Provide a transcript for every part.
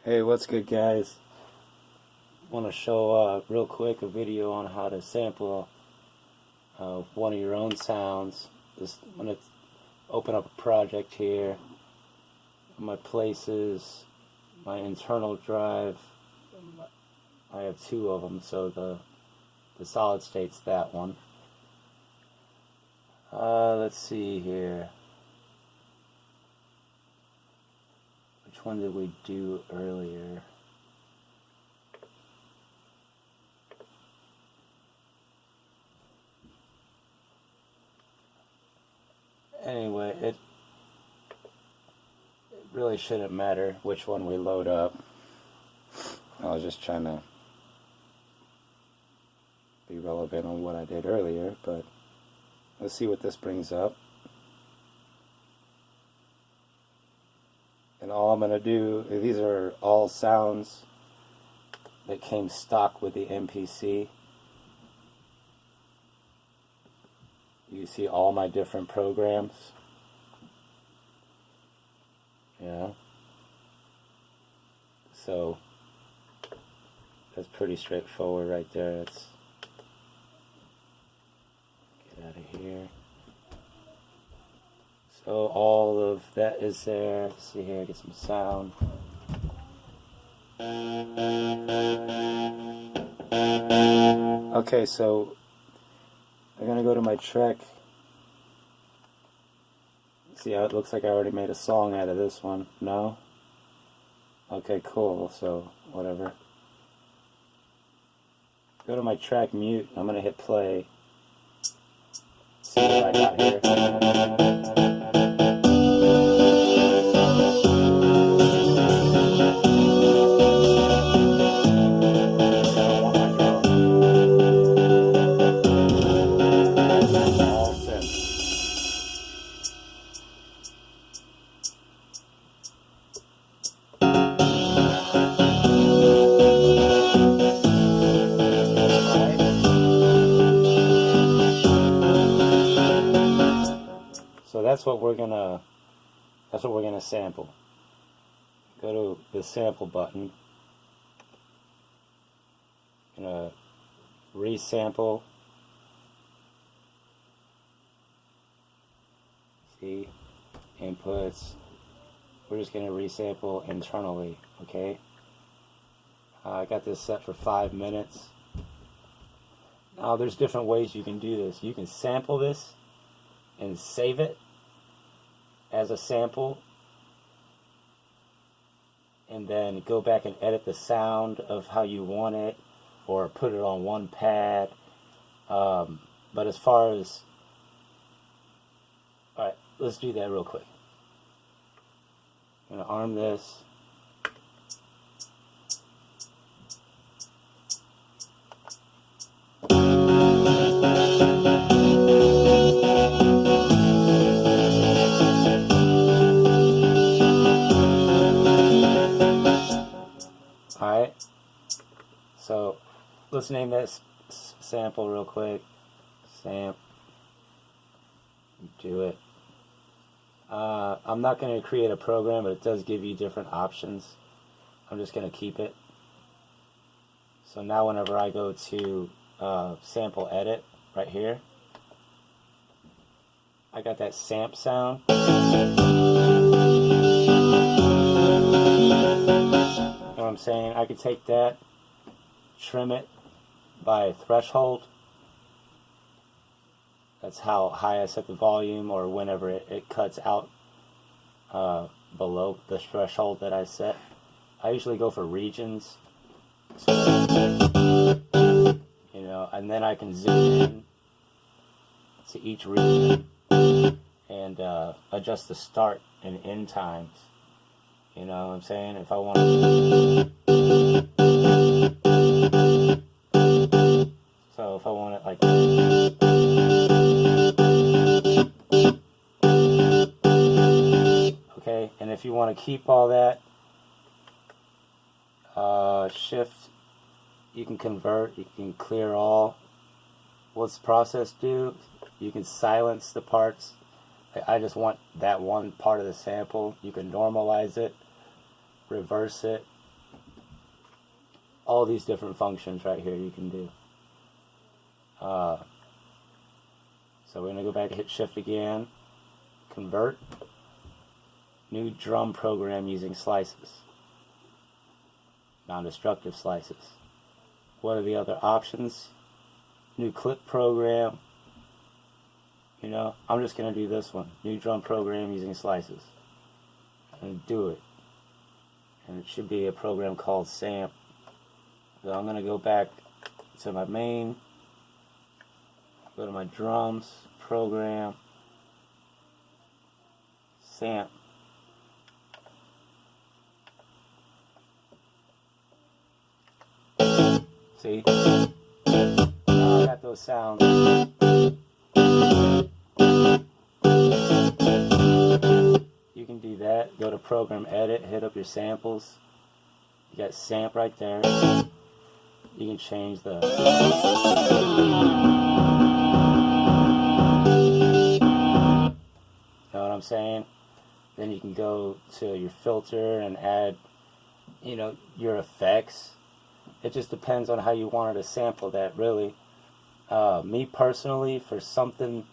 Hey, what's good, guys? Want to show real quick a video on how to sample one of your own sounds. I'm going to open up a project here. My places, my internal drive. I have two of them, so the solid state's that one. Let's see here. Which one did we do earlier? Anyway, it really shouldn't matter which one we load up. I was just trying to be relevant on what I did earlier, but let's see what this brings up. And all I'm going to do, these are all sounds that came stock with the MPC. You see all my different programs. Yeah. So that's pretty straightforward right there. Let's get out of here. So all of that is there. Let's see here, get some sound. Okay, so I'm gonna go to my track. See how it looks like I already made a song out of this one. No? Okay, cool. So whatever. Go to my track mute. I'm gonna hit play. See what I got here. So that's what we're gonna sample. Go to the sample button. Gonna resample. See, inputs. We're just gonna resample internally. Okay. I got this set for 5 minutes. Now there's different ways you can do this. You can sample this and save it as a sample, and then go back and edit the sound of how you want it, or put it on one pad. But as far as, alright, let's do that real quick. I'm going to arm this. Alright, so let's name this sample real quick. Do it. I'm not going to create a program, but it does give you different options. I'm just going to keep it. So now whenever I go to sample edit right here, I got that samp sound. You know what I'm saying? I could take that, trim it by threshold. That's how high I set the volume, or whenever it cuts out below the threshold that I set. I usually go for regions. So, you know, and then I can zoom in to each region and adjust the start and end times. You know what I'm saying? If I want to, so if I want it like okay, and if you want to keep all that, shift, you can convert, you can clear all. What's the process do? You can silence the parts. I just want that one part of the sample. You can normalize it, reverse it, all these different functions right here you can do. So we're going to go back and hit shift again, convert, new drum program using slices, non-destructive slices. What are the other options? New clip program. You know, I'm just going to do this one, new drum program using slices, and do it. And it should be a program called Samp. So I'm going to go back to my main, go to my drums, program, Samp. See? Now I got those sounds. You can do that. Go to program edit, hit up your samples. You got Samp right there. You can change the know what I'm saying? Then you can go to your filter and add, you know, your effects. It just depends on how you wanted to sample that, really. Me personally, for something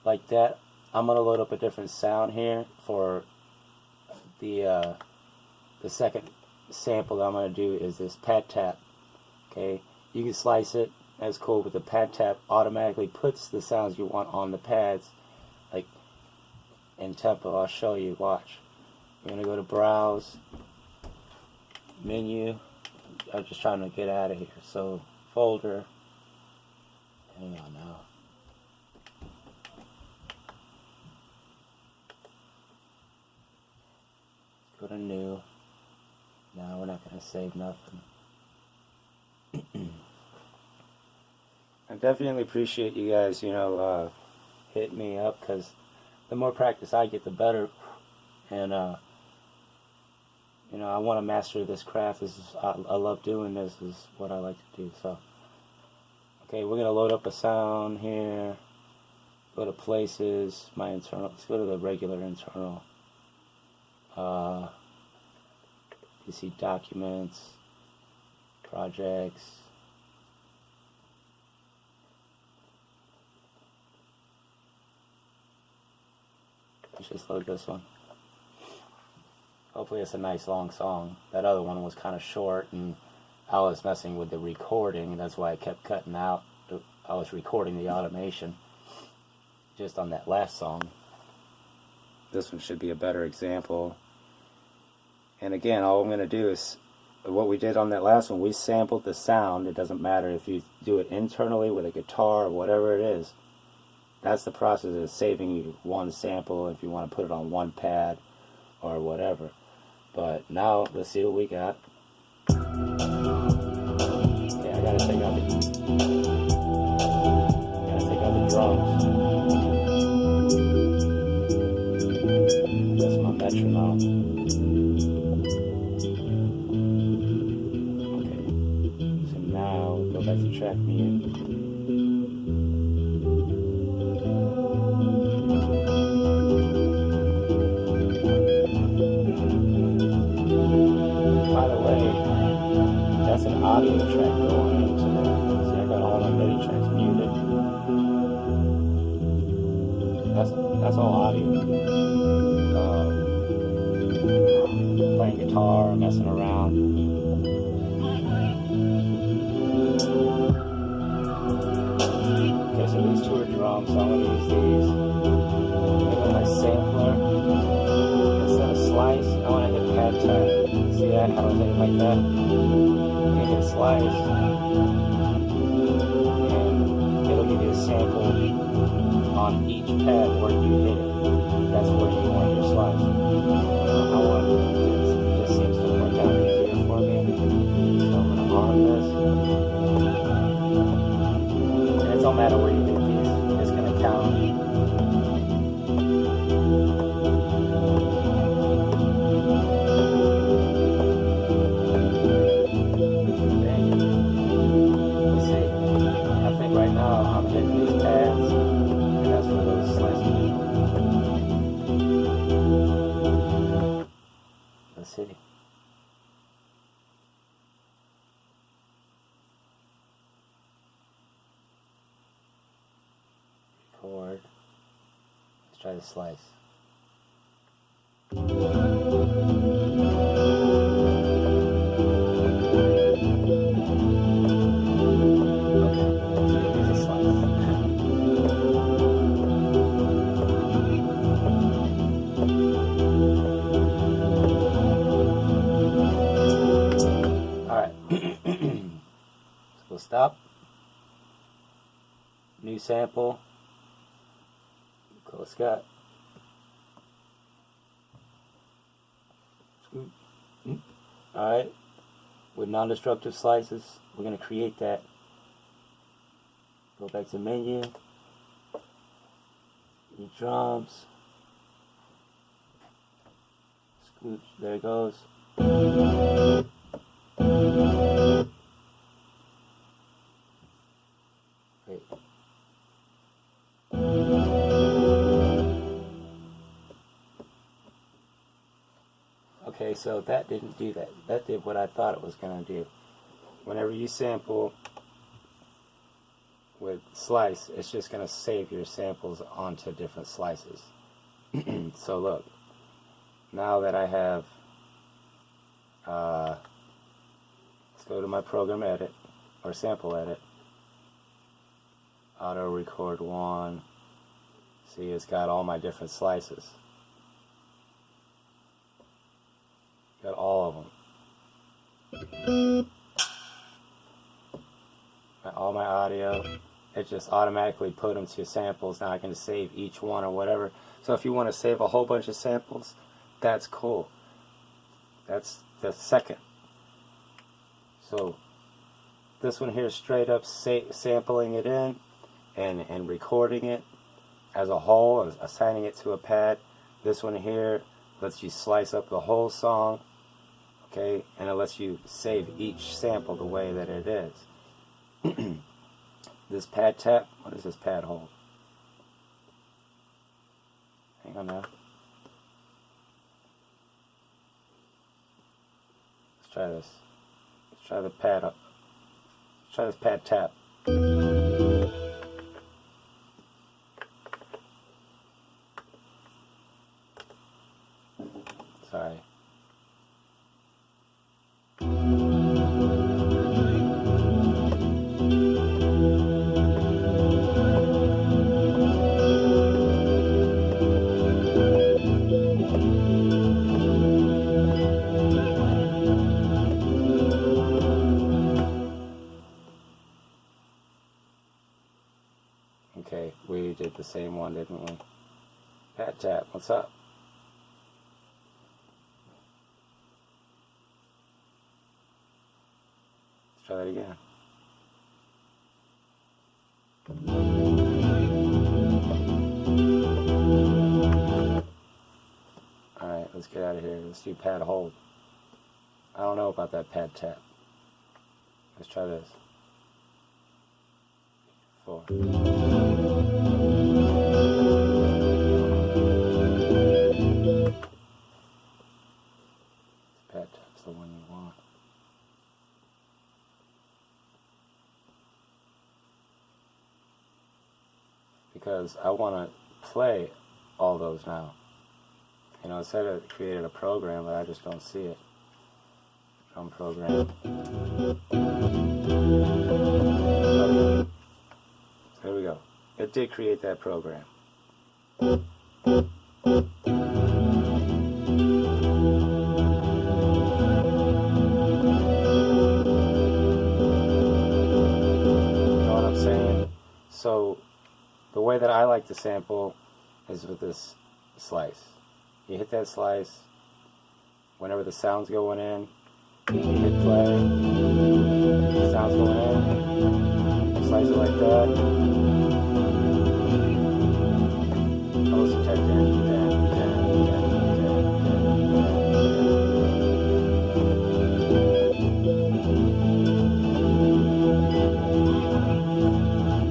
like that, I'm gonna load up a different sound here for the second sample that I'm gonna do is this pad tap. Okay, you can slice it. That's cool, but the pad tap automatically puts the sounds you want on the pads, like in tempo. I'll show you. Watch. We're gonna go to browse, menu. I'm just trying to get out of here. So folder. Hang on now. Go to new. No, we're not gonna save nothing. I definitely appreciate you guys, you know, hitting me up, because the more practice I get, the better. And you know, I want to master this craft. This is I love doing this. This is what I like to do. So, okay, we're gonna load up a sound here. Go to places, my internal. Let's go to the regular internal. You see documents, projects. Let's just load this one. Hopefully it's a nice long song. That other one was kind of short, and I was messing with the recording, and that's why I kept cutting out. I was recording the automation just on that last song. This one should be a better example. And again, all I'm going to do is what we did on that last one. We sampled the sound. It doesn't matter if you do it internally with a guitar or whatever it is. That's the process of saving you one sample if you want to put it on one pad or whatever. But now let's see what we got. Okay, I gotta take out the drums. That's my metronome. Okay, so now go back to track mute. That's an audio track going into there. See, I got all my MIDI tracks muted. That's all audio. Playing guitar, messing around. Okay, so these two are drums, so I'm going to use these. And then my sampler, instead of slice, I want to hit pad tap. See that? How do I hit it like that? You hit slice, and it'll give you a sample on each pad where you hit it. That's where you want your slice. I want this. It just seems to work out easier for me. So I'm going to arm this. And it don't matter where you hit these. It's going to count. try the slice. We'll stop. New sample. Close Scott. Alright. With non-destructive slices, we're going to create that. Go back to menu. New drums. Scooch. There it goes. Okay, so that didn't do that. That did what I thought it was going to do. Whenever you sample with slice, it's just going to save your samples onto different slices. So look, now that I have, let's go to my program edit, or sample edit. Auto record 1. See, it's got all my different slices. Got all of them. All my audio. It just automatically put them to samples. Now I can save each one or whatever. So if you want to save a whole bunch of samples, that's cool. That's the second. So this one here is straight up sampling it in and recording it as a whole, assigning it to a pad. This one here lets you slice up the whole song. Okay, and it lets you save each sample the way that it is. This pad tap, what is this pad hold? Hang on now. Let's try this. Let's try the pad up. Let's try this pad tap. Sorry. Okay, we did the same one, didn't we? Pad tap, what's up? Let's try that again. Alright, let's get out of here. Let's do pad hold. I don't know about that pad tap. Let's try this. 4. Pad tap's the one you want. Because I want to play all those now. You know, I said I created a program, but I just don't see it. Drum program. Okay. So here we go. It did create that program. You know what I'm saying? So the way that I like to sample is with this slice. You hit that slice, whenever the sound's going in, you hit play, the sound's going in, slice it like that. Listen, check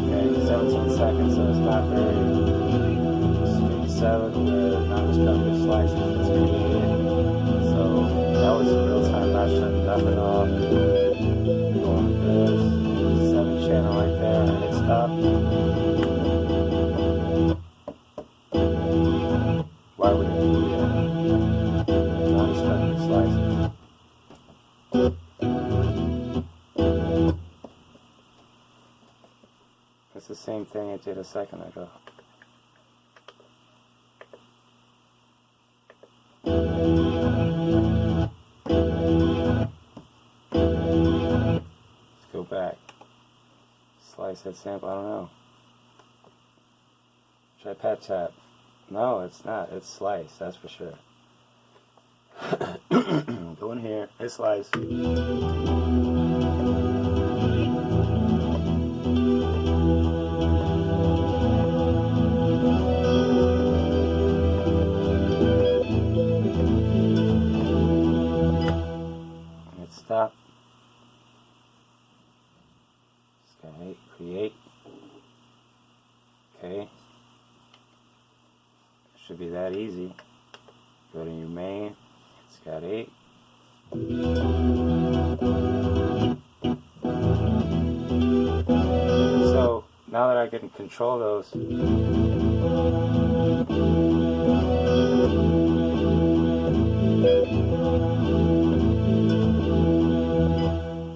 Okay, 17 seconds, so it's not very. 7 with non-destructive slices that's created. So that was real time, not shutting nothing off. Going with this 7 channel right there, and hit stop. the same thing it did a second ago. Let's go back. Slice that sample, I don't know. Should I pad tap? No, it's not. It's slice, that's for sure. Go in here, hit slice. Hit stop. Okay, create. Okay. Should be that easy. Go to your main. It's got 8. So now that I can control those,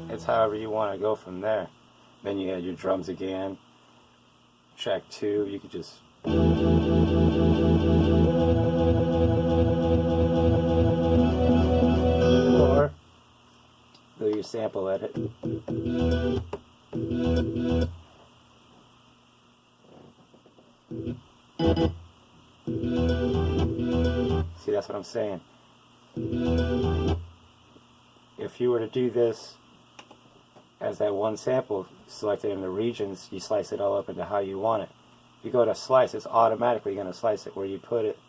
it's however you want to go from there. Then you add your drums again. Track 2, you could just or do your sample edit. See, that's what I'm saying. If you were to do this as that one sample selected in the regions, you slice it all up into how you want it. If you go to slice, it's automatically going to slice it where you put it,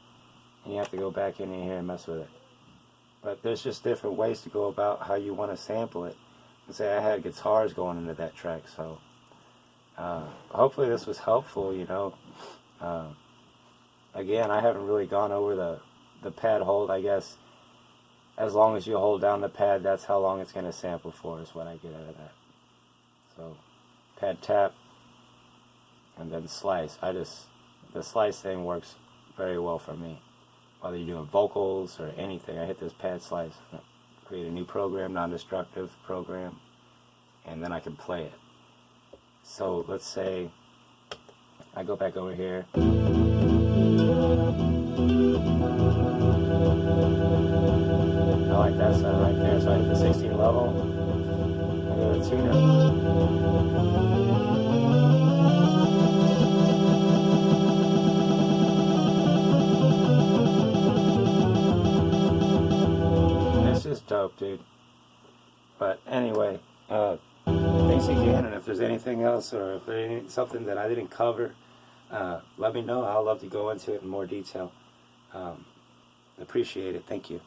and you have to go back in here and mess with it. But there's just different ways to go about how you want to sample it. And say I had guitars going into that track, so hopefully this was helpful, you know. Again, I haven't really gone over the pad hold. I guess as long as you hold down the pad, that's how long it's going to sample for, is what I get out of that. So pad tap and then slice. The slice thing works very well for me. Whether you're doing vocals or anything, I hit this pad slice, create a new program, non-destructive program, and then I can play it. So let's say I go back over here. I like that sound right there, so I hit the 16 level. I go to tuner. Just dope, dude. But anyway, thanks again, and if there's anything else or if there's something that I didn't cover, let me know. I'd love to go into it in more detail. Appreciate it. Thank you.